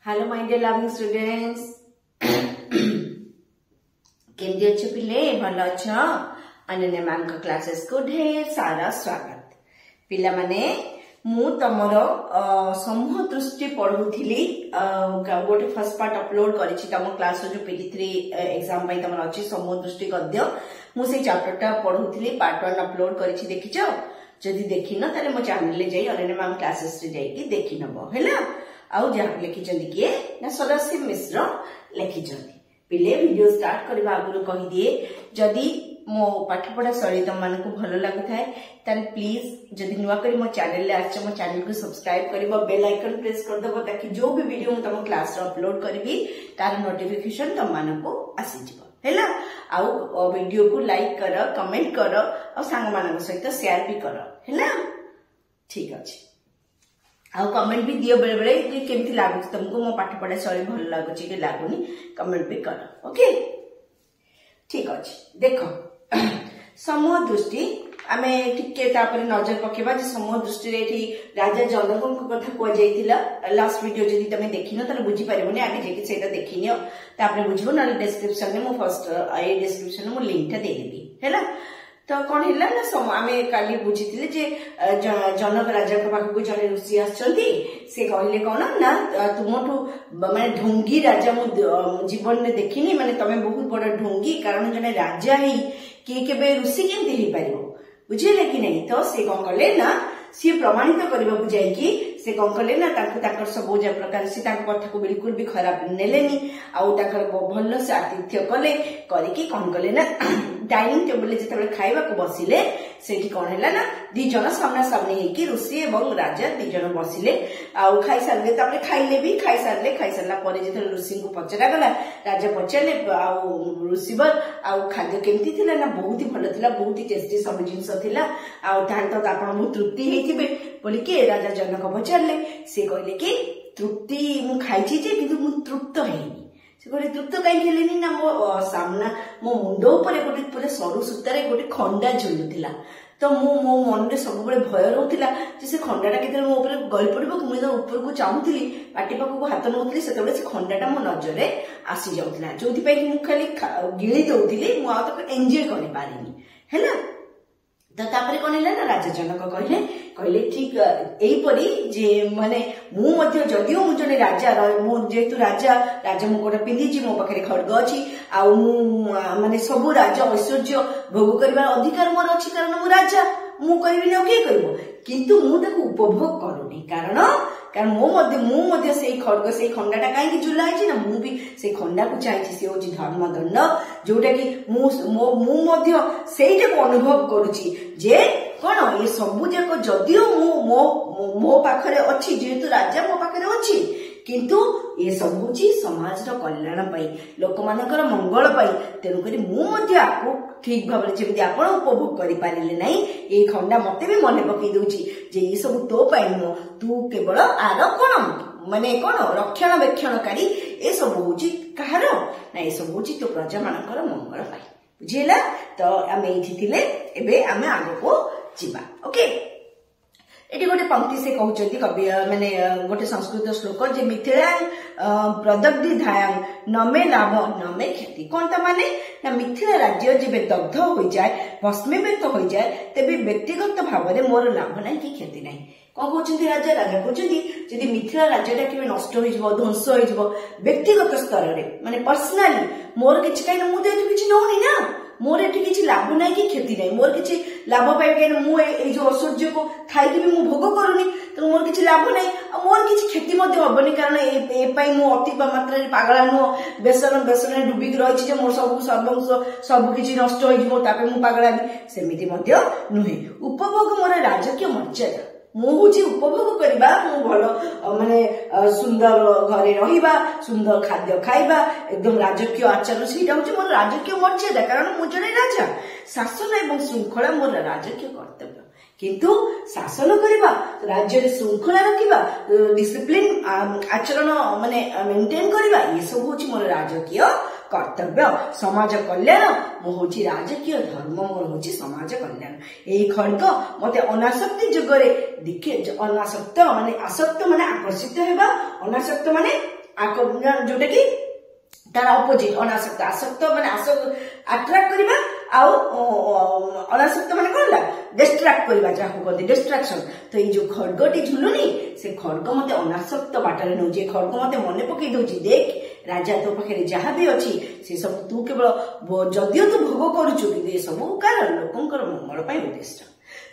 Hello my dear loving students. केमती अच्छे पिले भल अच्छ अनन्या मैम का क्लासेस को ढेर सारा स्वागत पिला माने मु तमर समूह दृष्टि पढ़ुथिली गोटे फर्स्ट पार्ट अपलोड करिछि तम क्लास जो पीटी3 एग्जाम पई तमर अछि समूह दृष्टि गद्य मु से चैप्टर टा पढ़ुथिली पार्ट 1 अपलोड करिछि देखिछो जदि देखिन ताले मो चैनल ले जाई अनन्या मैम क्लासेस रे जाई कि देखि नबो हैला आउ जहाँ लिखिचंदी किए ना सदाशिव मिश्र लिखिचंदी पिले वीडियो स्टार्ट करबा आगुरु कहि दिए जदि मो पाठपढ़ा शैली तुम मान को भल लगु थाए तान प्लीज जदि नुआ करी मो चैनल ले आछ मो चैनल को सब्सक्राइब करबो बेल आइकन प्रेस कर दबो ताकि जो भी वीडियो मु तम क्लास रे अपलोड करबी तार नोटिफिकेशन तुम मान को आसी जिवो हैला आउ वीडियो को लाइक कर कमेंट कर और सांग मान सहित शेयर भी कर हैला ठीक अछि आउ कमेंट भी दियो बेले बेले कि केमती लागु तुमको मो पाठ पढ़ा शैली भल लागु कि लागुनी कमेंट भी कर ओके ठीक अछि देखो समूह दृष्टि आमे टिके तापर नजर पकेबा जे समूह दृष्टि रे एठी राजा जनकन को कथा को जाईतिला लास्ट वीडियो जदी तमे देखिनो त बुझी पारिबोनी आगे जेकी सेटा देखिनियो तापर बुझबो न डिस्क्रिप्शन में मो फर्स्ट ए डिस्क्रिप्शन में मो लिंक ता दे देबी हैला तो कौन हिला ना आमे काली बुझीतिले जे जनक राजा के पाखु जने ऋषि आछंती से कहले कोन ना तुमठु माने ढोंगी राजा मु जीवन में देखिनी माने तमे बहुत बड़ ढोंगी कारण जने राजा ही के केबे ऋषि केंती ही पारिबो बुझिले कि नहीं तो से कोन कले ना सी प्रमाणित करबा को जाय कि से कोन कले ना ताको ताकर सब जे प्रकार से ताको कथा को बिल्कुल भी खराब नेलेनी आउ ताकर भल्लो से आतिथ्य कले करी कि कोन कले ना डाइनिंग टेबल जिते खाइबा को बसिले सेठी कोन हैला ना दी जन सामना सामने हेकी ऋषि एवं राजा दी जन बसिले आउ खाइ सारले तापरे खाइले भी खाइ सारला परे जिते ऋषि को पचरा गला राजा पचले आउ ऋषिवर आउ खाद्य केमती थिला ना बहुत ही भलो थिला बहुत ही टेस्टी सब जिंस थिला आउ तार तो आपण बहुत तृप्ति हेथिबे बोली के राजा जनक पचरले से कहले कि तृप्ति मु खाइछि जे किंतु मु तृप्त हेनी से गोटे तृप्त कहीं खेलेनी ना मो सामना मो मुंड ऊपर गोटे पूरा सरू सूतारे गोटे खंडा झुलुथिला तो मो मन रे सब बळे भय रहउथिला जे से खंडाटा केते मो ऊपर गଳି पड़िबो मु तो ऊपर को चाहुथिली पाटी पाखु को हाथ नउथिली सेतबे से खंडाटा मो नजर रे आसी जाउथिला जोथि पई कि मु खाली गिळी दउथिली मु आ तो एन्जॉय करि पारिनी हैला तो तापरे कोन हैला ना राजा जनक कहले ठीक एई परी जे माने मु मध्ये जदियो मु जने राजा मु जेतु राजा मु कोटा पिंदी जी मो पाखरे खड्ग अछि आ मु माने सब राजा ऐश्वर्य भोग करबा अधिकार मोर अछि कारण मु राजा मु करबी न के करबो किंतु मु ताको उपभोग करूनी कारण मु मध्ये सेई खड्ग सेई खंडाटा काई कि झुला आछि ना मु भी सेई खंडा को चाहि से होछि धर्म दंड जोटा कि मु मध्ये सेईटा को अनुभव करूछि जे कोन ये सब जाक जदियो मो पाखरे अछि जेतु राजा मो पाखरे अछि किंतु ये सब होछि समाज रो कल्याण पई लोक मानकर मंगल पई तेनु करी मु मध्ये आपको ठीक भाबरे जेमति आपण उपभोग करि पारिले नै ए खंडा मते भी मने पकई दोछि जे ये सब तो पई मो तू केवल आर कोन माने कोन रक्षणाबेक्षणकारी ए सब होछि कहार ना ए सब होछि तो प्रजा मानकर मंगल पई बुझिला तो आमे एठी थिले एबे आमे आगो को जिबा ओके एटी गोटे पंक्ति से कहउचंती कवि माने गोटे संस्कृत श्लोक जे मिथिला प्रदग्धि धायां नमे लाभ नमे क्षति कोन त माने ना मिथिला राज्य जेबे दग्ध होई जाय भस्मीभूत होई जाय तेबे व्यक्तिगत भावरे मोर लाभ नै कि क्षति नै कोन कहउचंती राजा कहउचंती जदि मिथिला राज्यटा केबे नष्ट होई जबो ध्वंस होई जबो व्यक्तिगत स्तर रे माने पर्सनली मोर किछ काई मु देथि किछ नहोनी ना मोर एठी किछि लाभ नै कि क्षति नै मोर किछि लाभ पाइ के मु ए जो ऐश्वर्य को खाइ कि मु भोग करूनी तो मोर किछि लाभ नै आ मोर किछि क्षति मध्ये होबनी कारण ए पाइ मु अति मात्रा रे पागला नो बेसन डुबी के रहिछि जे मोर सब किछि नष्ट होई जबो तापे मु पागला सेमिति मध्ये नुहे उपभोग मोर राजकीय मर्यादा मु होछि उपभोग करबा मु भलो माने सुंदर घरे रहिबा सुंदर खाद्य खाइबा एकदम राजकीय आचरण सेटा होछि मोर राजकीय मर्यादा कारण मु जने राजा शासन एवं श्रृंखला मोर राजकीय कर्तव्य किंतु शासन करबा राज्य रे श्रृंखला रखिबा डिसिप्लिन आचरण माने मेंटेन करबा ये सब होछि मोर राजकीय कर्तव्य समाज कल्याण मो होछि राजकीय धर्म मोर होछि समाज कल्याण एई खड्ग मते अनासक्ति जुगरे दिखे अनासक्त माने आसक्त माने आकर्षित हेबा अनासक्त माने जोटा कि तार अपोजिट अनासक्त आसक्त माने अट्राक्ट करबा आउ अनासक्त माने कोन ला डिस्ट्रैक्ट करबा जाको कहते डिस्ट्रैक्शन। तो ये जो खड्गटी झुलुनी से खड्ग मते अनासक्त बाटरे नौ जे खड्ग मते मने पकई दोची देख राजा तो पाखे जहाँ भी अच्छी से सब तू केवल जदियो तू भोग करुचु कि ये सब कारण लोकंकर मंगल पाई उद्दिष्ट।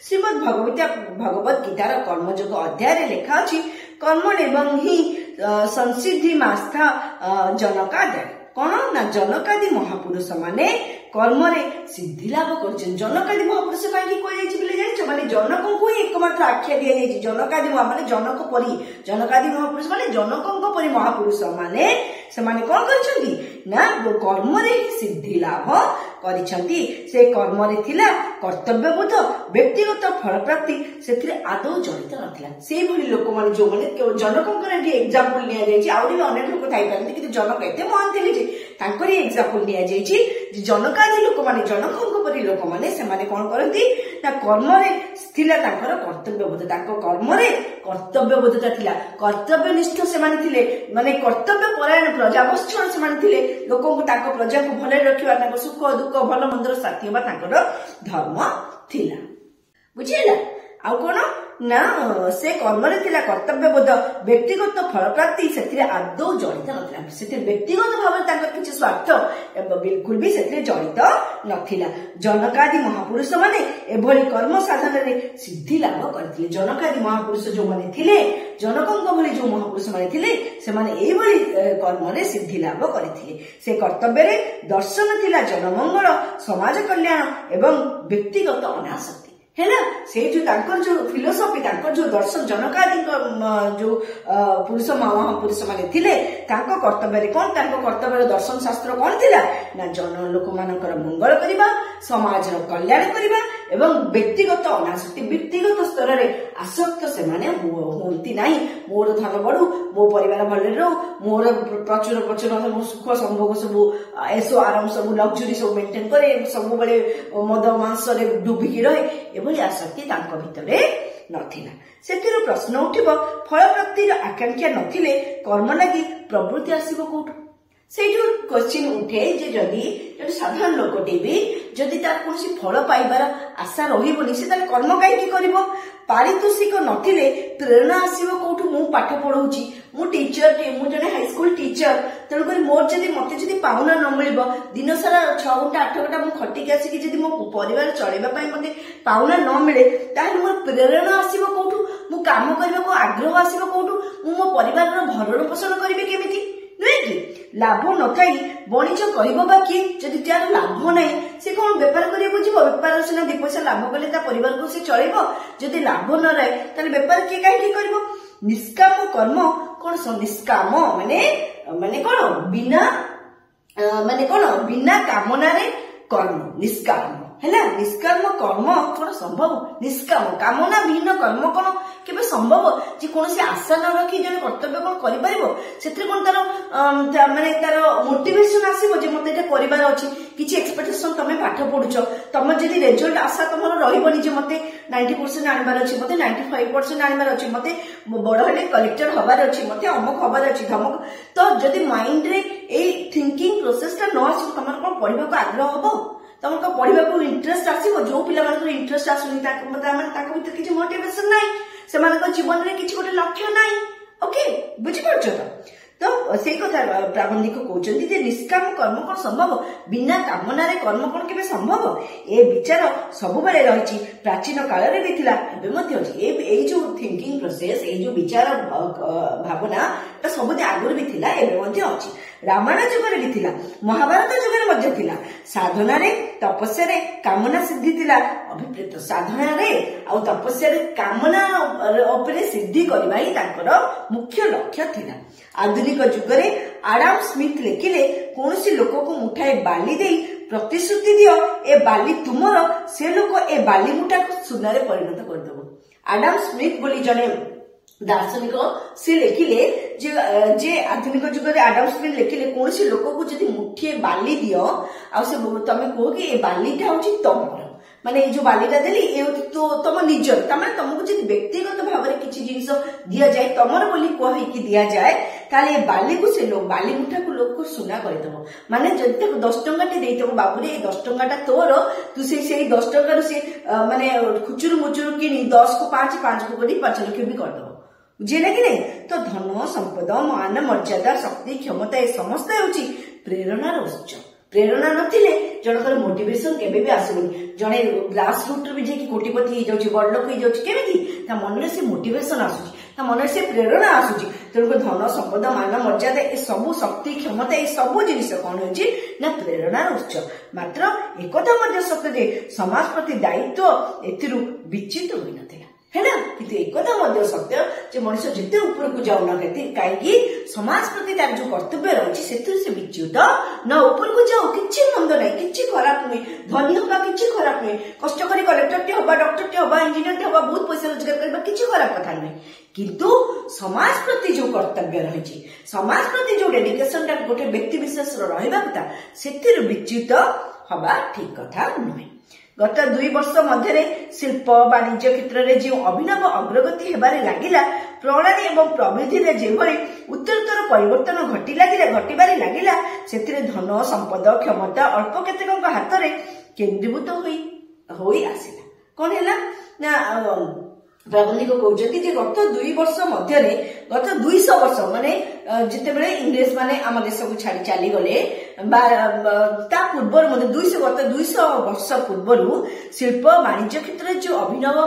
श्रीमद भगवत गीतार कर्मयोग अध्याय लिखा अछि कर्म एवं ही संसिद्धि मास्था जनकादय कौन ना जनकादि महापुरुष माने कर्म सिद्धि लाभ कर। जनकादि महापुरुष कहीं कही जान माने जनक को ही एकमात्र आख्या दि जाए जनकादि माने जनक परी जनकादि महापुरुष माने जनकों परी महापुरुष माने से माने कौन कर ना कर्म सिद्धि लाभ करिसंती। से कर्म थिला कर्तव्यबोध व्यक्तिगत फल प्राप्ति से आदौ जड़ित नथिला। से भली लोक माने जो माने केवल जनकंकर एग्जांपल निया जायछि आउरी अनेक लोक थाई पारନ୍ତି किंतु जनक एते महान थिले जे तांकरी एग्जांपल निया जायछि जे जनकादि लोक माने जनकंक परि लोक माने से माने कोन करନ୍ତି ना कर्म रे थिला तांकर कर्तव्यबोध तांको कर्म रे कर्तव्यबोधता थिला कर्तव्यनिष्ठ से माने थिले माने कर्तव्य परायण प्रजावत्सल से माने थिले लोकंक तांको प्रजा को भले रखिबा तांको सुख दुख भल मंदर साथी बा तांकर धर्म थिला बुझिला। आउ कोन ना से कर्म रे थिला कर्तव्यबोध व्यक्तिगत फल प्राप्ति से आदौ जड़ित नथिला। से व्यक्तिगत भाव तांकर किछि स्वार्थ बिल्कुल भी से जड़ित नथिला। जनकादि महापुरुष माने एभली कर्म साधन रे सिद्धि लाभ करथिले। जनकादि महापुरुष जो माने थिले जनकंक भली जो महापुरुष माने थिले से माने एभली कर्म रे सिद्धि लाभ करथिले। से कर्तव्य रे दर्शन थिला जनमंगल समाज कल्याण एवं व्यक्तिगत अनासक्ति है ना। से जो फिलोसफी जो दर्शन जनकादि जो पुरुष महापुरुष माने थिले तांको कर्तव्य कौन कर्तव्य दर्शन शास्त्र कौन थिला ना जन लोक मानकर मंगल करिबा समाज कल्याण करिबा एवं व्यक्तिगत अनासक्ति व्यक्तिगत स्तर रे आसक्त से माने होंती नाही मोर धन बढ़ू मो परिवार भले रहू मोर प्रचुर मो सुख संभोग सब ऐसो आराम सब लग्जरी सब मेंटेन करे सब बळे मद मांस रे डुबिकी रहे एभली आसक्ति तांको भितरे नथिला। सेथिरो प्रश्न उठिबो फल प्राप्तिर आकांक्षा नथिले कर्म लागि प्रवृत्ति आसीबो कोठु। सेठू क्वेश्चन उठे जे जदि साधारण लोकटे भी जदि तार कोनसी फल पाइबार आशा रहिबोनी से तार कर्म काई करिवो। पारितोषिक नथिले प्रेरणा आसीबो कोठु। मु पाठ पढौची मु टीचर टे मु जने हाई स्कूल टीचर तेणु करी मोर जदि मते जदि पाउना न मिलिबो दिन सारा 6 घंटा 8 घंटा मु खटिक आसी जदि मो परिवार चलेबा पई मते पाउना न मिले ताहे मोर प्रेरणा आसीबो कोठु मु काम करबा को आग्रह आसीबो कोठु मु मो परिवार रो भरण पोषण करिबे केमिति नुहे कि। लाभ न थाई बणिज करिबो बाकी जदि त्यार लाभ नै से कोन व्यापार करिबो जीवो व्यापार सिना 2 पैसा लाभ कले ता परिवार को से चलेबो जदि लाभ न रहे ताले व्यापार के काई करिबो। निष्काम कर्म कौन निष्काम माने माने कौन बिना माने कौन बिना कामना रे कर्म निष्काम है ना। निष्काम कर्म कौन संभव निष्काम कामना भिन्न कर्म कौन केबे संभव जे कौन से आशा न रखी जने कर्तव्य कौन करि परिबो सेत्रे कौन तार माने तार मोटिवेशन आसीबो जे मते एटा परिवार अछि किछि एक्सपेक्टेशन तमे पाठ पढुछ तम जदि रिजल्ट आशा तमरो रहिबोनी जे मते 90% आनिबार अछि मते 95% आनिबार अछि मते बड़ हेले कलेक्टर हबार अछि मते अमक हबार अछि धमक तो जदि माइंड रे ए थिंकिंग प्रोसेस ता न आसी तमर कोन पढिबा को आग्रह हबो तमको पढिबा को इंटरेस्ट आसीबो। जो पिला मानकर इंटरेस्ट आसुनी ताक मते माने ताक भीतर किछि मोटिवेशन नाही से मानकर जीवन रे किछि गोटे लक्ष्य नाही। ओके बुझि पड़छ तो से कथा प्राबंधिक कहउचंती जे निष्काम कर्म कोन संभव बिना कामना रे कर्म कोन केबे संभव। ए विचार सब बेले रहिछि प्राचीन काल रे भी थिला एबे मध्ये अछि ए जो थिंकिंग प्रोसेस ए जो विचार भावना त सबदे आगुर भी थिला एबे मध्ये अछि। रामायण जुग रे भी थिला महाभारत जुग रे मध्ये थिला साधना रे तपस्या रे कामना सिद्धि थिला अभिप्रेत साधना रे आ तपस्या रे कामना उपरे सिद्धि करबा ही ताकर मुख्य लक्ष्य थिला। आधुनिक जुग रे आडाम स्मिथ लिखिले कोनसी लोक को मुठाए बाली देई प्रतिश्रुति दियो ए बाली तुमर से लोक ए बाली मुठा को सुना रे परिणत कर देबो। आडाम स्मिथ बोली जने दार्शनिक से लिखिले जे आधुनिक जुग रे आडाम स्मिथ लिखिले कोनसी लोक को जदि मुठिए बाली दियो आ से तमे कहो कि ए बालीटा होची तमर माने जो बालीटा देली ए तो तम निजर तमे तुमको जदि व्यक्तिगत भाव रे किछि जिंस दिया जाय तमर बोली कहि कि दिया जाय ताले बाली को से बाली मुठा को लोक सुना करदेव माने जदि 10 टंका टे देइतबो बाबूरे 10 टंकाटा तोर तू से 10 टंका से माने खुचुर मुचुर किनी 10 को 5 को करी 5 लाख भी करदेव बुझिले कि नहीं। तो धन संपद मान मर्यादा शक्ति क्षमता ए समस्त होची प्रेरणार उत्स। प्रेरणा नथिले जनकर मोटिवेशन केबे भी आसुनी जने ग्रास रूट भी जे कि कोटिपति हो जाउची बड़ लोक हो जाउची केबेकी ता मन रे से मोटिवेशन आसुची ता मन रे से प्रेरणा आसुची। तेणुकर धन संपद मान मर्यादा ए सब शक्ति क्षमता ए सब जिनिस कोन होची ना प्रेरणार उत्स। मात्र एकथा मध्य सत्य जे समाज प्रति दायित्व एथिरु विचित होई नथिला है ना किंतु एक कथा मध्य सत्य जे मनुष्य जिते ऊपर को जाऊ ना कहीं समाज प्रति तार जो कर्तव्य रही से विच्युत न ऊपर को जाऊ किछि मंद नहीं किछि खराब नुहे धनी हवा किछि खराब नुहे कष्ट करी कलेक्टर टे हवा डॉक्टर टे हवा इंजीनियर टे हवा बहुत पैसा रोजगार करबा किछि खराब कथा नुहे किंतु समाज प्रति जो कर्तव्य रही समाज प्रति जो डेडिकेशन टा गोटे व्यक्ति विशेष रहिबा कथा सेतिर विच्युत हवा ठीक कथा नुहे। गत 2 वर्ष मध्य शिल्प वाणिज्य क्षेत्र में जो अभिनव अग्रगति हेबारे लागिला प्रणाली एवं प्रवृत्ति रे जेभଳି उत्तरोत्तर परिवर्तन घटिबारे लागिला सेतिरे धन संपद क्षमता अल्प केतेकଙ୍କ हाथ रे केंद्रीभूत होई आसिला कोन हैला ना प्रबंधिक कहते जे गत 2 वर्ष मध्य गत 200 वर्ष माने जितेबेले इंग्लिश माने आम देश को छाड़ी चली गले ता पूर्वर मध्य 200 वर्ष पूर्वर शिल्प वाणिज्य क्षेत्र जो अभिनव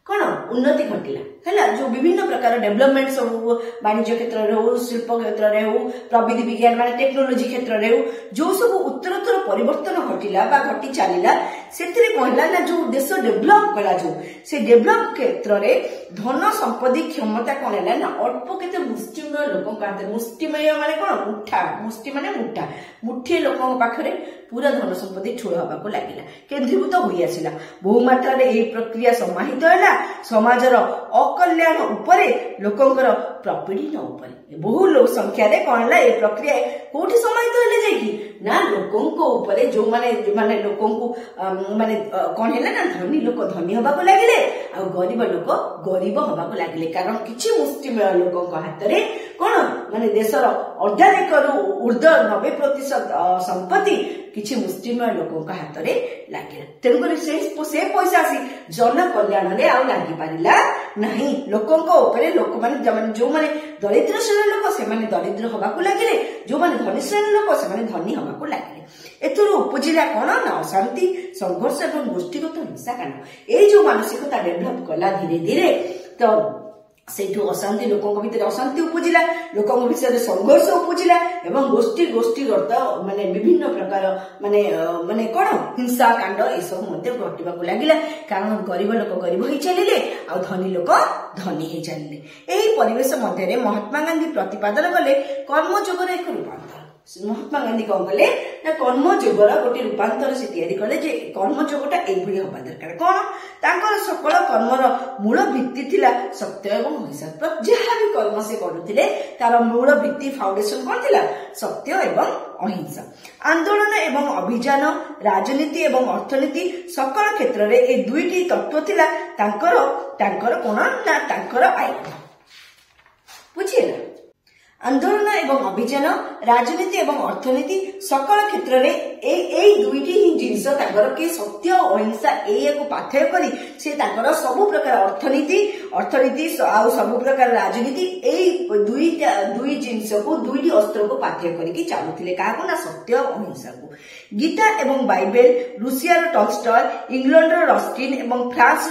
कौन उन्नति घटिला है जो विभिन्न प्रकार डेवलपमेंट सब वाणिज्य क्षेत्र में हो शिल्प क्षेत्र में हो प्रविधि विज्ञान माने टेक्नोलोजी क्षेत्र में हो जो सब उत्तरोत्तर परिवर्तन घटिला बा घटी चलीला सेतिरे कहला ना जो देश डेवलप कला जो से डेवलप क्षेत्र में धन संपत्ति क्षमता कौन है ना अल्प केते मुष्टिमेय लोक मुष्टिमेय माने कौन मुठा मुष्टि माने मुठा मुठे लोक पाखरे पूरा धन संपत्ति ठूल हवा लगिला केंद्रीभूत होई आसिला बहु मात्रा रे एही प्रक्रिया समाहित हैला समाजर अकल्याण उपरे लोकंकर प्रपीड़न उपरे बहु लोक संख्या रे कोन ला ए प्रक्रिया कोठी समाहित हैले जाईकी ना लोकंको उपरे जो माने लोकंको माने कोन हैला ना धनी लोक धनी हवा को लागिले आ गरीब लोक गरीब हवा को लागिले कारण किछि मुष्टिमेय लोकंक हाथ रे कोन माने देशर अर्धाधिकरु ऊर्ध्व 90% संपत्ति किछि मुष्टिमेय लोकंक हाथ रे लागिला तेणुकर से पैसा आसी जन कल्याण रे आ लागी पारिला नहीं लोकंक उपरे लोक माने जो माने दरिद्र श्रेणी लोक से माने दरिद्र हवा को लागिले जो माने धनी श्रेणी लोक से माने धनी हवा को लागिले एतुरु उपजिला कोन ना अशांति संघर्ष एवं गोष्ठीगत हिंसा कारण ए जो मानसिकता डेवलप कला धीरे धीरे तो सेठू अशांति लोकों भितर अशांति उपजिला लोकों विषय संघर्ष उपजिला एवं गोष्ठीगत माने विभिन्न प्रकार माने माने कोन हिंसा कांड ए सब मध्य घटिबाकू लागिला कारण गरीब लोक गरीब होई चलिले आ धनी लोक धनी होई चलिले एही परिवेश मध्य महात्मा गांधी प्रतिपादन कले कर्मयोगर एक रूपांतर महात्मा गांधी कौन कले ना कर्मयोगर गोटे रूपांतर से तैयारी कले जे कर्मयोगटा एभली हवा दरकार कौन तांकर सकल कर्मर मूल भित्ति थिला सत्य एवं अहिंसा जहाँ भी कर्म से करुथिले तार मूल भित्ति फाउंडेशन कौन थिला सत्य एवं अहिंसा आंदोलन एवं अभियान राजनीति एवं अर्थनीति सकल क्षेत्र में ए दुईटी तत्व थिला तांकर कोन ना तांकर आईन बुझिला आंदोलन एवं अभियान राजनीति एवं अर्थनीति सकल क्षेत्र में दुईटी ही जिनस कि सत्य अहिंसा को पाथय करी से सब प्रकार अर्थनीति आउ सब प्रकार राजनीति दुई जिनस को दुईटी अस्त्र को पाथय करके चलुथिले काको ना सत्य अहिंसा को गीता एवं Bible Russia Tolstoy England Ruskin एवं फ्रांस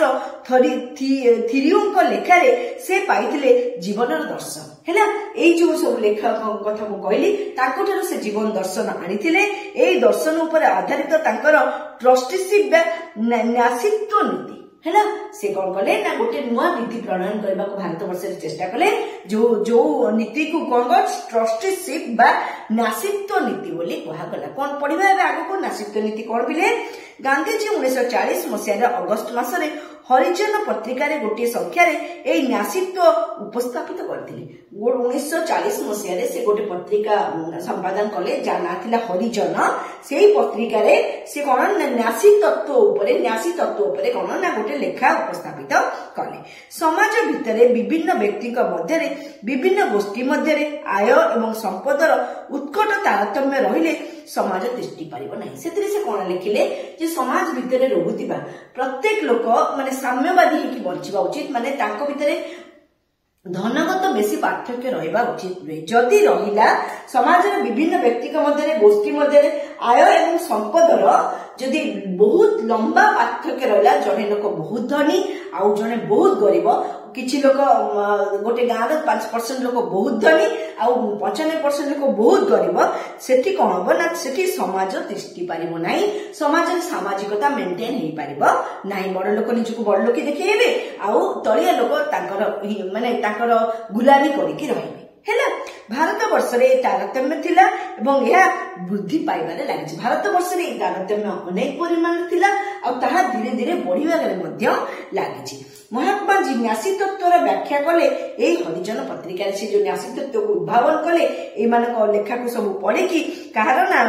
थीरियों लेखारे से पाइथिले जीवन दर्शन है एई जो सब लेखक कथा को कहली ताको से जीवन दर्शन आनीथिले एई दर्शन उपर आधारित तांकर ट्रस्टीशिप न्यासित्व नीति है से कौन कले ना गोटे नुआ नीति प्रणयन करने को भारत वर्ष चेष्टा कले जो नीति को कौन ट्रस्टीशिप न्यासित्व नीति बोली कहगला कौन पढ़ा आगे को न्यासित्व नीति कौन बिले ଗାନ୍ଧିଜୀ 1940 ମସିହାର ଅଗଷ୍ଟ ମାସରେ ହରିଜନ ପତ୍ରିକାରେ ଗୋଟିଏ ସଂଖ୍ୟାରେ ଏହି ନ୍ୟାସିତ୍ୱ ଉପସ୍ଥାପିତ କରିଥିଲେ। 1940 ମସିହାରେ ସେ ଗୋଟେ ପତ୍ରିକା ସମ୍ପାଦନ କଲେ ଯାହା ନାଁ ଥିଲା ହରିଜନ। ସେଇ ପତ୍ରିକାରେ ସେ କଣ ନ୍ୟାସୀ ତତ୍ତ୍ୱ ଉପରେ କଣ ନା ଗୋଟେ ଲେଖା ଉପସ୍ଥାପିତ କଲେ। ସମାଜ ଭିତରେ ବିଭିନ୍ନ ବ୍ୟକ୍ତିଙ୍କ ମଧ୍ୟରେ ବିଭିନ୍ନ ଗୋଷ୍ଠୀ ମଧ୍ୟରେ ଆୟ ଏବଂ ସମ୍ପଦର ଉତ୍କଟ ତାରତମ୍ୟ ରହିଲେ ସମାଜ ତିଷ୍ଠି ପାରିବ ନାହିଁ। ସେଥିରେ ସେ କଣ ଲେଖିଲେ ଯେ ସମାଜ ଭିତରେ ରହୁଥିବା ପ୍ରତ୍ୟେକ ଲୋକ ମାନେ ସାମ୍ୟବାଦୀ ହେଇକି ବଞ୍ଚିବା ଉଚିତ, ମାନେ ତାଙ୍କ ଭିତରେ ଧନଗତ ବେଶୀ ପାର୍ଥକ୍ୟ ରହିବା ଉଚିତ ନୁହେଁ। ଯଦି ରହିଲା ସମାଜର ବିଭିନ୍ନ ବ୍ୟକ୍ତିଙ୍କ ମଧ୍ୟରେ ଗୋଷ୍ଠୀ ମଧ୍ୟରେ ଆୟ ଏବଂ ସମ୍ପଦର ଯଦି ବହୁତ ଲମ୍ବା ପାର୍ଥକ୍ୟ ରହିଲା, ଜଣେ ଲୋକ ବହୁତ ଧନୀ ଆଉ ଜଣେ ବହୁତ ଗରିବ, କିଛି ଲୋକ ଗୋଟେ ଗାଁର 5% ଲୋକ ବହୁତ ଧନୀ ଆଉ 95% ଲୋକ ବହୁତ ଗରିବ, ସେଠି କଣ ହବ ନା ସେଠି ସମାଜ ତିଷ୍ଠି ପାରିବ ନାହିଁ, ସମାଜରେ ସାମାଜିକତା ମେଣ୍ଟେନ ହେଇପାରିବ ନାହିଁ। ବଡ ଲୋକ ନିଜକୁ ବଡ ଲୋକ ଦେଖେଇବେ ଆଉ ତଳିଆ ଲୋକ ତାଙ୍କର ଗୁଲାମୀ କରିକି ରହିବେ। ହେଲା, ଭାରତ ବର୍ଷରେ ତାରତମ୍ୟ ଥିଲା ଏବଂ ଏହା ବୃଦ୍ଧି ପାଇବାରେ ଲାଗିଛି। ଭାରତ ବର୍ଷରେ ଏହି ତାରତମ୍ୟ ଅନେକ ପରିମାଣରେ ଥିଲା ଆଉ ତାହା ଧୀରେ ଧୀରେ ବଢିବାରେ ମଧ୍ୟ ଲାଗିଛି। ମହାତ୍ମାଜୀ ନ୍ୟାସୀ ତତ୍ତ୍ୱର ବ୍ୟାଖ୍ୟା କଲେ ଏହି ହରିଜନ ପତ୍ରିକାରେ। ସେ ଯୋଉ ନ୍ୟାସୀ ତତ୍ତ୍ୱକୁ ଉଦ୍ଭାବନ କଲେ ଏମାନଙ୍କ ଲେଖାକୁ ସବୁ ପଢିକି, କାହାର ନା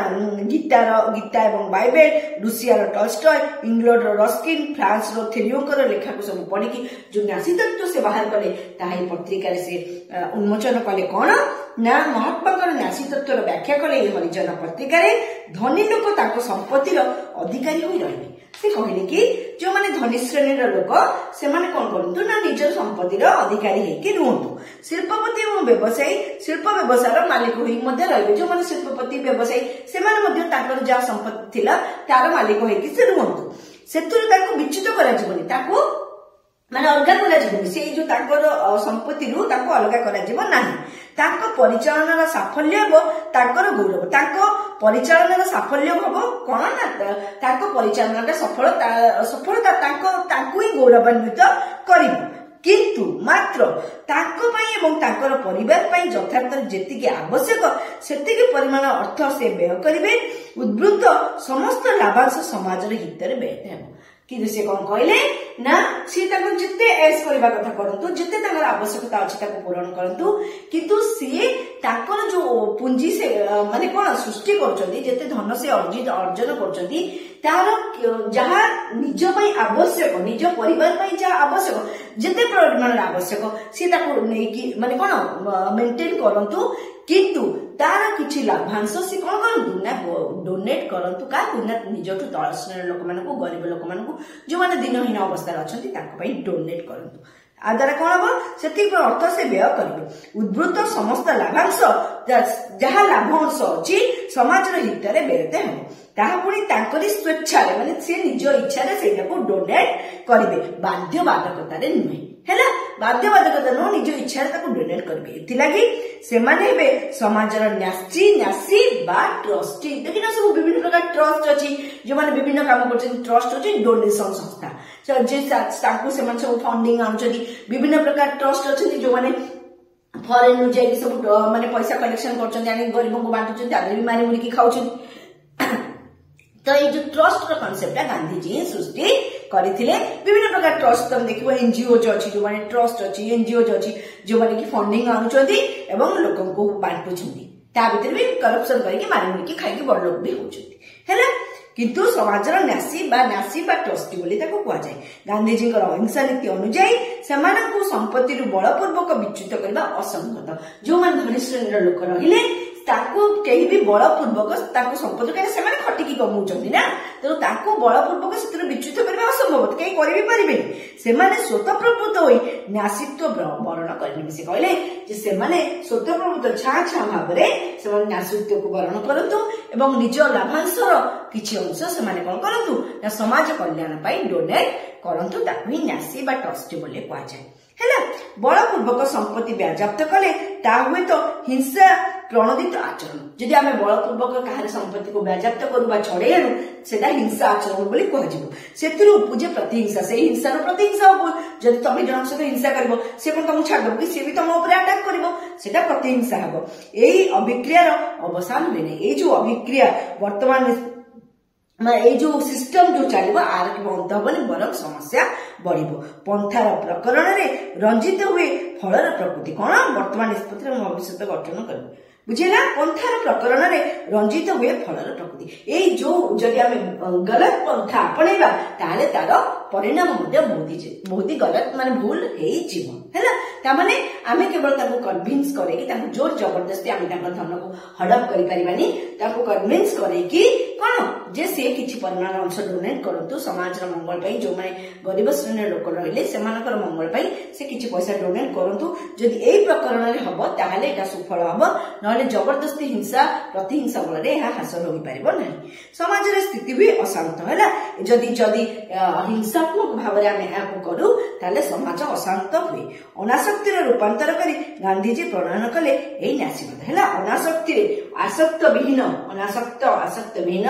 ଗୀତା ଏବଂ ବାଇବେଲ, ରୁଷିଆର ଟଲଷ୍ଟୟ, ଇଂଲଣ୍ଡର ରସ୍କିନ୍, ଫ୍ରାନ୍ସର ଥେରିଓଙ୍କର ଲେଖାକୁ ସବୁ ପଢିକି ଯୋଉ ନ୍ୟାସୀ ତତ୍ତ୍ୱ ସେ ବାହାର କଲେ ତାହା ଏହି ପତ୍ରିକାରେ ସେ ଉନ୍ମୋଚନ କଲେ। କଣ ନା ମହାତ୍ମାଙ୍କର ନ୍ୟାସୀ ତତ୍ତ୍ୱର ବ୍ୟାଖ୍ୟା କଲେ ଏହି ହରିଜନ ପତ୍ରିକାରେ। ଧନୀ ଲୋକ ତାଙ୍କ ସମ୍ପତ୍ତିର ଅଧିକାରୀ ହୋଇ ରହିବେ। ସେ କହିଲେ କି ଯୋଉମାନେ ଧନୀ ଶ୍ରେଣୀର ଲୋକ ସେମାନେ କଣ କରନ୍ତୁ ନା ନିଜର ସମ୍ପତ୍ତିର ଅଧିକାରୀ ହେଇକି ରୁହନ୍ତୁ। ଶିଳ୍ପପତି ଏବଂ ବ୍ୟବସାୟୀ ଶିଳ୍ପ ବ୍ୟବସାୟର ମାଲିକ ହୋଇ ମଧ୍ୟ ରହିବେ। ଯୋଉମାନେ ଶିଳ୍ପପତି ବ୍ୟବସାୟୀ ସେମାନେ ମଧ୍ୟ ତାଙ୍କର ଯାହା ସମ୍ପତ୍ତି ଥିଲା ତାର ମାଲିକ ହେଇକି ସେ ରୁହନ୍ତୁ। ସେଥିରୁ ତାଙ୍କୁ ବିଚ୍ୟୁତ କରାଯିବନି, ତାକୁ ମାନେ ଅଲଗା କରାଯିବନି, ସେଇ ଯୋଉ ତାଙ୍କର ସମ୍ପତ୍ତିରୁ ତାଙ୍କୁ ଅଲଗା କରାଯିବ ନାହିଁ। ତାଙ୍କ ପରିଚାଳନାର ସାଫଲ୍ୟ ହେବ ତାଙ୍କର ଗୌରବ। ତାଙ୍କ ପରିଚାଳନାର ସାଫଲ୍ୟ ହବ କଣ ନା ତାଙ୍କ ପରିଚାଳନାଟା ସଫଳତା ତାଙ୍କୁ ହିଁ ଗୌରବାନ୍ବିତ କରିବ। କିନ୍ତୁ ମାତ୍ର ତାଙ୍କ ପାଇଁ ଏବଂ ତାଙ୍କର ପରିବାର ପାଇଁ ଯଥାର୍ଥ ଯେତିକି ଆବଶ୍ୟକ ସେତିକି ପରିମାଣ ଅର୍ଥ ସେ ବ୍ୟୟ କରିବେ। ଉଦ୍ବୃତ୍ତ ସମସ୍ତ ଲାଭାଂଶ ସମାଜର ହିତରେ ବ୍ୟୟ ହେବ। କିନ୍ତୁ ସେ କଣ କହିଲେ ନା ସେ ତାଙ୍କୁ ଯେତେ ଏସ୍ କରିବା କଥା କରନ୍ତୁ, ଯେତେ ତାଙ୍କର ଆବଶ୍ୟକତା ଅଛି ତାକୁ ପୂରଣ କରନ୍ତୁ, କିନ୍ତୁ ସିଏ ତାଙ୍କର ଯୋଉ ପୁଞ୍ଜି ସେ ମାନେ କଣ ସୃଷ୍ଟି କରୁଛନ୍ତି, ଯେତେ ଧନ ସେ ଅର୍ଜନ କରୁଛନ୍ତି ତାର ଯାହା ନିଜ ପାଇଁ ଆବଶ୍ୟକ, ନିଜ ପରିବାର ପାଇଁ ଯାହା ଆବଶ୍ୟକ, ଯେତେ ପରିମାଣର ଆବଶ୍ୟକ ସେ ତାକୁ ନେଇକି ମାନେ କଣ ମେଣ୍ଟେନ କରନ୍ତୁ। କିନ୍ତୁ ତାର କିଛି ଲାଭାଂଶ ସେ କଣ କରନ୍ତୁ ନା ଡୋନେଟ କରନ୍ତୁ। କାହାକୁ ନା ନିଜଠୁ ତଳ ଶ୍ରେଣୀର ଲୋକମାନଙ୍କୁ, ଗରିବ ଲୋକମାନଙ୍କୁ, ଯୋଉମାନେ ଦିନହୀନ ଅବସ୍ଥାରେ ଅଛନ୍ତି ତାଙ୍କ ପାଇଁ ଡୋନେଟ କରନ୍ତୁ। ଆ ଦ୍ୱାରା କଣ ହବ, ସେତିକି ଅର୍ଥ ସେ ବ୍ୟୟ କରିବେ। ଉଦ୍ବୃତ୍ତ ସମସ୍ତ ଲାଭାଂଶ ଯାହା ଲାଭ ଅଂଶ ଅଛି ସମାଜର ହିତରେ ବ୍ୟୟିତ ହେବ। ତାହା ପୁଣି ତାଙ୍କରି ସ୍ୱେଚ୍ଛାରେ, ମାନେ ସେ ନିଜ ଇଚ୍ଛାରେ ସେଇଟାକୁ ଡୋନେଟ କରିବେ, ବାଧ୍ୟବାଧକତାରେ ନୁହେଁ। ହେଲା, ବାଧ୍ୟବାଧକତା ନୁହଁ, ନିଜ ଇଚ୍ଛାରେ ତାକୁ ଡୋନେଟ କରିବେ। ଏଥିଲାଗି ସେମାନେ ହେବେ ସମାଜର ନ୍ୟାସୀ ବା ଟ୍ରଷ୍ଟି। ଦେଖିନ ସବୁ ବିଭିନ୍ନ ପ୍ରକାର ଟ୍ରଷ୍ଟ ଅଛି, ଯୋଉମାନେ ବିଭିନ୍ନ କାମ କରୁଛନ୍ତି। ଟ୍ରଷ୍ଟ ହଉଛି ଡୋନେସନ ସଂସ୍ଥା, ତାଙ୍କୁ ସେମାନେ ସବୁ ଫଣ୍ଡିଂ ଆଣୁଛନ୍ତି। ବିଭିନ୍ନ ପ୍ରକାର ଟ୍ରଷ୍ଟ ଅଛନ୍ତି ଯୋଉମାନେ ଫରେନରୁ ଯାଇକି ସବୁ ମାନେ ପଇସା କଲେକ୍ସନ କରୁଛନ୍ତି, ଆଣିକି ଗରିବଙ୍କୁ ବାଣ୍ଟୁଛନ୍ତି, ଆଗରେ ବି ମାରି ମୁରିକି ଖାଉଛନ୍ତି। ତ ଏଇ ଯୋଉ ଟ୍ରଷ୍ଟର କନସେପ୍ଟଟା ଗାନ୍ଧିଜୀ ସୃଷ୍ଟି କରିଥିଲେ। ବିଭିନ୍ନ ପ୍ରକାର ଟ୍ରଷ୍ଟ ତମେ ଦେଖିବ, ଏନଜିଓ ଅଛି ଯୋଉମାନେ ଟ୍ରଷ୍ଟ ଅଛି, ଏନଜିଓ ଅଛି ଯୋଉମାନେ କି ଫଣ୍ଡିଂ ଆଣୁଛନ୍ତି ଏବଂ ଲୋକଙ୍କୁ ବାଣ୍ଟୁଛନ୍ତି। ତା ଭିତରେ ବି କରପ୍ସନ କରିକି ମାରି ମୁରିକି ଖାଇକି ବଡ ଲୋକ ବି ହଉଛନ୍ତି। ହେଲା, କିନ୍ତୁ ସମାଜର ନ୍ୟାସୀ ବା ଟ୍ରଷ୍ଟି ବୋଲି ତାକୁ କୁହାଯାଏ। ଗାନ୍ଧିଜୀଙ୍କର ଅହିଂସା ନୀତି ଅନୁଯାୟୀ ସେମାନଙ୍କୁ ସମ୍ପତ୍ତିରୁ ବଳପୂର୍ବକ ବିଚ୍ୟୁତ କରିବା ଅସଙ୍ଗତ। ଯୋଉମାନେ ଧନୀ ଶ୍ରେଣୀର ଲୋକ ରହିଲେ ତାକୁ କେହି ବି ବଳପୂର୍ବକ ତାଙ୍କୁ ସମ୍ପତ୍ତି, କାହିଁକି ସେମାନେ ଖଟିକି କମଉଛନ୍ତି ନା, ତେଣୁ ତାଙ୍କୁ ବଳପୂର୍ବକ ସେଥିରୁ ବିଚ୍ୟୁତ କରିବା ଅସମ୍ଭବ, କେହି କରିବି ପାରିବେନି। ସେମାନେ ସ୍ୱତଃପ୍ରବୃତ୍ତ ହୋଇ ନ୍ୟାସିତ୍ୱ ବରଣ କରିନେବେ। ସେ କହିଲେ ଯେ ସେମାନେ ସ୍ୱତଃପ୍ରବୃତ୍ତ ଛାଁ ଭାବରେ ସେମାନେ ନ୍ୟାସିତ୍ୱକୁ ବରଣ କରନ୍ତୁ ଏବଂ ନିଜ ଲାଭାଂଶର କିଛି ଅଂଶ ସେମାନେ କଣ କରନ୍ତୁ ନା ସମାଜ କଲ୍ୟାଣ ପାଇଁ ଡୋନେଟ କରନ୍ତୁ। ତାକୁ ହିଁ ନ୍ୟାସୀ ବା ଟ୍ରଷ୍ଟି ବୋଲି କୁହାଯାଏ। ହେଲା, ବଳପୂର୍ବକ ସମ୍ପତ୍ତି ବାଜ୍ୟାପ୍ତ କଲେ ତାହା ହୁଏତ ହିଂସା ପ୍ରଣୋଦିତ ଆଚରଣ। ଯଦି ଆମେ ବଳପୂର୍ବକ କାହାର ସମ୍ପତ୍ତିକୁ ବାଜ୍ୟାପ୍ତ କରୁ ବା ଛଡେଇ ଆଣୁ ସେଟା ହିଂସା ଆଚରଣ ବୋଲି କୁହାଯିବ। ସେଥିରୁ ଉପୁଜେ ପ୍ରତିହିଂସା, ସେଇ ହିଂସାର ପ୍ରତିହିଂସା ହବ। ଯଦି ତମେ ଜଣଙ୍କ ସହିତ ହିଂସା କରିବ, ସେ କଣ ତମକୁ ଛାଡିଦବ କି, ସିଏ ବି ତମ ଉପରେ ଆଟାକ କରିବ, ସେଟା ପ୍ରତିହିଂସା ହବ। ଏଇ ଅଭିକ୍ରିୟାର ଅବସାନ ହୁଏ ନାହିଁ। ଏଇ ଯୋଉ ଅଭିକ୍ରିୟା ବର୍ତ୍ତମାନ जो सिस्टम जो चलो आर के अंत हेनी बर समस्या बढ़ पंथार प्रकरण में रंजित हुए फलर प्रकृति कौन वर्तमान निष्पत्ति भविष्य गठन कर बुझेगा पंथार प्रकरण में रंजित हुए फलर प्रकृति यही जो जदि आम गलत पंथा आपणेबा ताले तार परिणाम बहुत ही गलत माने भूल है माने आमे केवल कन्विन्स करे जोर जबरदस्ती आम धन को हड़प कर कन्विन्स करे कि कौन जे से किछि परिमाण अंश डोनेट करतु समाज मंगल पाई जो माने गरीब श्रेणी लोक रहिले सेमानकर मंगल पाई से किछि पैसा डोनेट करतु जदि एई प्रकरण रे हबो ताहाले एटा सफल हबो नले जबरदस्ती हिंसा प्रतिहिंसा बल रे एहा हासिल होई परिबो नाही समाज रे स्थिति भी अशांत हैला जदि जदि हिंसात्मक भाव रे आमे एहा करू ताले समाज अशांत हुए अनासक्ति रे रूपांतर करी गांधी जी प्रणयन कले एई नासीबाद हैला अनासक्ति रे आसक्त विहीन आसक्त विहीन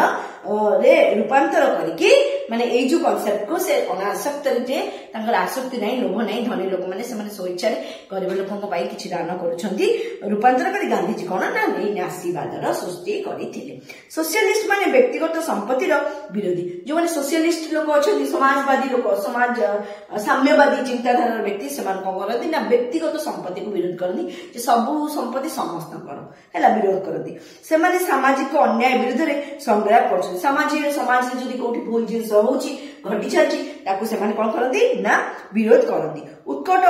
रे रूपांतर करके माने ए जो कांसेप्ट को से अनासक्त रे तांकर आसक्ति नाही लोभ नाही धनी लोक माने से माने स्वेच्छा रे गरीब लोकन को पाई किछि दान करूछंती रूपांतर करी गांधी जी कोन ना ए नासीबादर सृष्टि करिथिले सोशलिस्ट माने व्यक्तिगत संपत्ति रो विरोधी जो माने सोशलिस्ट लोक अछंती समाजवादी लोक समाज साम्यवादी चिंताधारा व्यक्ति समान को करती ना व्यक्तिगत संपत्ति को विरोध करती जे सब संपत्ति समस्त कर हैला विरोध करती से माने सामाजिक अन्याय विरुद्ध रे संग्राम कर समाज जदि कोठी भूल जिनस होउची घटी छाची ताकू से माने कोन करती ना विरोध करती उत्कट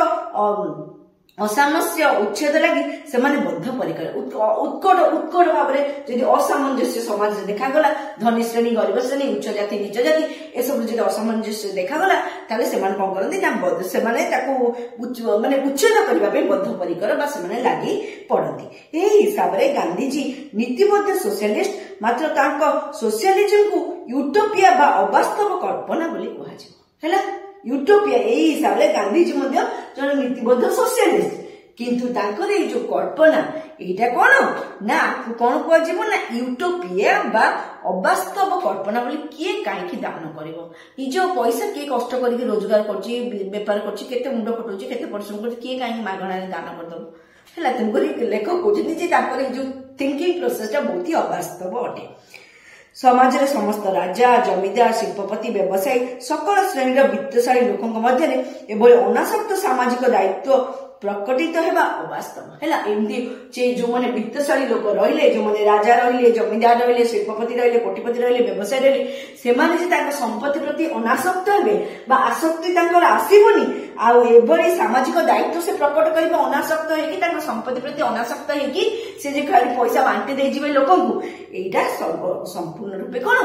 असामस्य उच्छेद लगी से माने बद्ध परिकर उत्कट भाव में जदि असामंजस्य समाज देखागला धनी श्रेणी गरीब श्रेणी उच्च जाति नीच जाति ए सब जदि असामंजस्य देखागला ताले से माने कोन करती ना से माने ताकू माने उच्छेद करबा पे बद्ध परिकर बा से माने लागि पड़ती एही हिसाब रे गांधी जी नीतिबद्ध सोशलिस्ट मात्र तांको सोशलिज्म को यूटोपिया बा अवास्तव कल्पना बोली कहा हैला यूटोपिया यही हिसाब से गांधी जी जन नीतिबद्ध सोशलिस्ट किंतु तांकर ए जो कल्पना एटा कोन ना कोन को जीव ना यूटोपिया बा अवास्तव कल्पना बोली किए काहे दान करिवो निज पैसा किए कष्ट करके रोजगार करछि व्यापार करछि केते मुंड फटोछि केते परिश्रम करछि किए काहे मागणा दान करदो हैला तुमको लेखक कहते जे तांकर जो थिंकिंग प्रोसेस टा बहुत ही अवास्तव अटे समाज रे समस्त राजा जमीदार शिल्पपति व्यवसायी सकल श्रेणी वित्तशाली लोकों मध्य एभली अनासक्त सामाजिक दायित्व प्रकटित हेबा अवास्तव हैला एमदी जे जो माने वित्तशाली लोक रहिले जो माने राजा रहिले जमीदार रहिले शिल्पपति रहिले कोटिपति रहिले व्यवसायी रहिले से माने जे ताका संपत्ति प्रति अनासक्त हेबे बा आसक्ति तांकर आसीबोनी आ एभली सामाजिक दायित्व से प्रकट करिबा अनासक्त हे कि ताका संपत्ति प्रति अनासक्त हे कि से जे खाली पैसा बांटी दे जिवे लोकन को एटा संपूर्ण रूपे कोन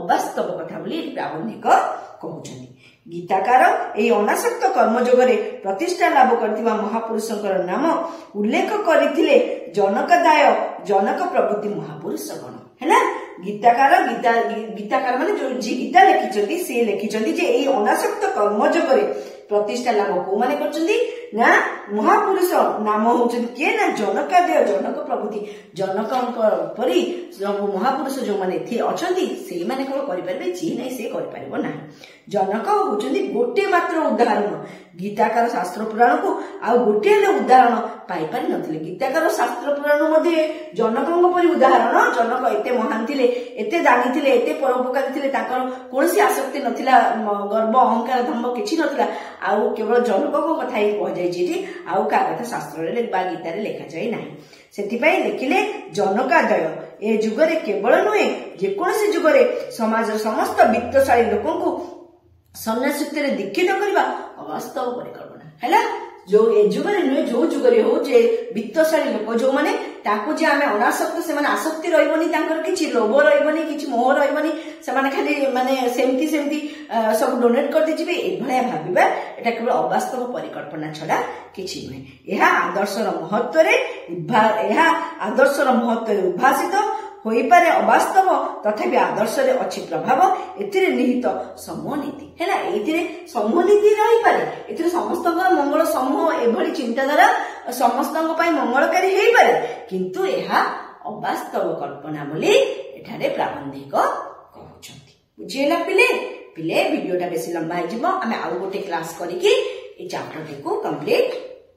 अवास्तव कथा बोली प्राबंधिक कहउछनी गीताकार एई अनासक्त कर्मयोगरे प्रतिष्ठा लाभ करथिबा महापुरुषंकर नाम उल्लेख करिथिले जनकदाय जनक प्रभृति महापुरुषगण हैला गीताकार माने जो जी गीता लिखिचंती से लिखिचंती जे एई अनासक्त कर्मयोगरे प्रतिष्ठा लाभ को माने करचंती ना महापुरुष नाम होचन के ना जनकादेय जनक प्रभृति जनकंक परि महापुरुष जो माने थी अछंती से माने कोन करि परबे जी नै से करि परबो ना जनक होचंती गोटे मात्र उदाहरण गीताकार शास्त्र पुराण को आ गोटे ले उदाहरण पाई पारि नथिले गीताकार शास्त्र पुराण मध्ये जनकंक परि उदाहरण जनक एते महान थिले एते जानि थिले एते परोपकारी थिले ताकर कोनसी आसक्ति नथिला गर्व अहंकार धम्म किछि नथिला आ केवल जनकक कथा ही कह जाय जेठी आ का कथा शास्त्र रे बा गीता रे लिखा जाय नाही सेथिपाई देखिले जनकादय ए जुगरे केवल नुहे जे कोनसी जुगरे समाज समस्त वित्तशाली लोकन को सन्यासित्व रे दीक्षित करबा अवास्तव परिकल्पना हैला जो ए जुगरे नुहे जो जुगरे हो जे वित्तशाली लोक जो माने ताको जे आमे अनासक्त से माने आसक्ति रहइबनी तांकर किछि लोभ रहइबनी किछि मोह रहइबनी से माने खाली माने सेमती सब डोनेट कर दिजिबे ए भलिया भाबिबा एटा केवल अवास्तव परिकल्पना छडा किछि नै एहा आदर्शर महत्व रे उद्भासित होई पारे अवास्तव तथापि आदर्श रे अछि प्रभाव एथिरे निहित समूह नीति हैला एथिरे समूह नीति रही पारे एथिरे समस्तकर मंगल समूह एभली चिंताधारा समस्तଙ୍କ ପାଇଁ मंगलकारी हेई पारे किंतु एहा अवास्तव कल्पना बोली एठारे प्राबंधिक कहउछंती बुझिला पिले वीडियोटा बेसी लंबा हे जिवो आमे आउ गोटे क्लास करिकि ए चैप्टर को कंप्लीट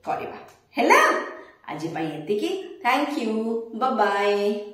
करबा हैला आज पई एतिकी थैंक यू बाय बाय।